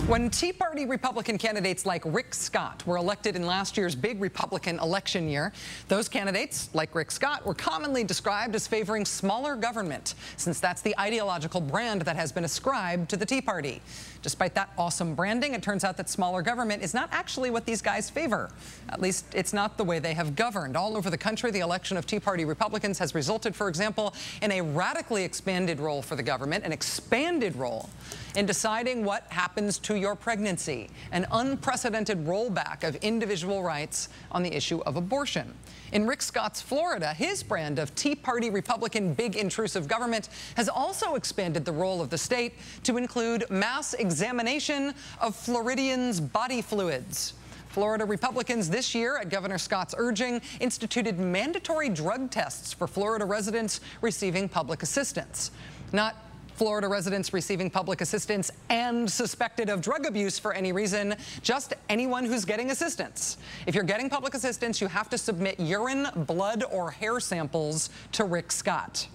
When Tea Party Republican candidates like Rick Scott were elected in last year's big Republican election year, those candidates, like Rick Scott, were commonly described as favoring smaller government, since that's the ideological brand that has been ascribed to the Tea Party. Despite that awesome branding, it turns out that smaller government is not actually what these guys favor. At least it's not the way they have governed. All over the country, the election of Tea Party Republicans has resulted, for example, in a radically expanded role for the government, an expanded role in deciding what happens to your pregnancy, an unprecedented rollback of individual rights on the issue of abortion. In Rick Scott's Florida, his brand of Tea Party Republican big intrusive government has also expanded the role of the state to include mass examination of Floridians' body fluids. Florida Republicans this year, at Governor Scott's urging, instituted mandatory drug tests for Florida residents receiving public assistance. Not Florida residents receiving public assistance and suspected of drug abuse for any reason, just anyone who's getting assistance. If you're getting public assistance, you have to submit urine, blood, or hair samples to Rick Scott.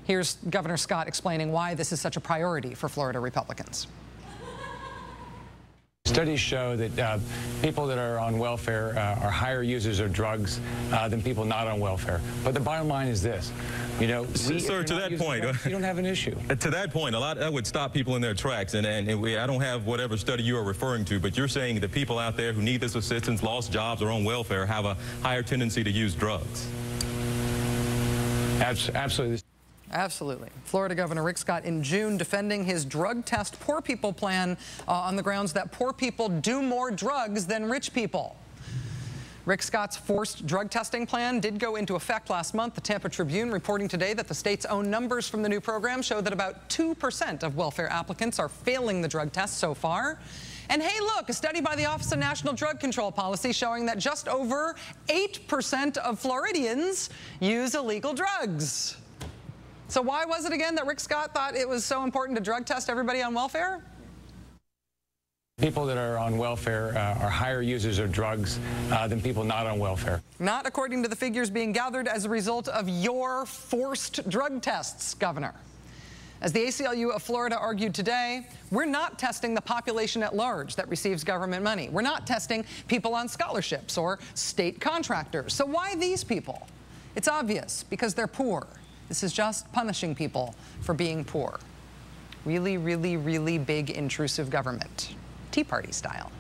Here's Governor Scott explaining why this is such a priority for Florida Republicans. Studies show that people that are on welfare are higher users of drugs than people not on welfare. But the bottom line is this. You know, sir, to that point, drugs, you don't have an issue. To that point, that would stop people in their tracks. And I don't have whatever study you are referring to, but you're saying the people out there who need this assistance, lost jobs, or on welfare have a higher tendency to use drugs. Absolutely. Absolutely. Florida Governor Rick Scott in June defending his drug test poor people plan on the grounds that poor people do more drugs than rich people. Rick Scott's forced drug testing plan did go into effect last month. The Tampa Tribune reporting today that the state's own numbers from the new program show that about 2% of welfare applicants are failing the drug test so far. And hey, look, a study by the Office of National Drug Control Policy showing that just over 8% of Floridians use illegal drugs. So why was it again that Rick Scott thought it was so important to drug test everybody on welfare? People that are on welfare are higher users of drugs than people not on welfare. Not according to the figures being gathered as a result of your forced drug tests, Governor. As the ACLU of Florida argued today, we're not testing the population at large that receives government money. We're not testing people on scholarships or state contractors. So why these people? It's obvious, because they're poor. This is just punishing people for being poor. Really, really, really big intrusive government. Tea Party style.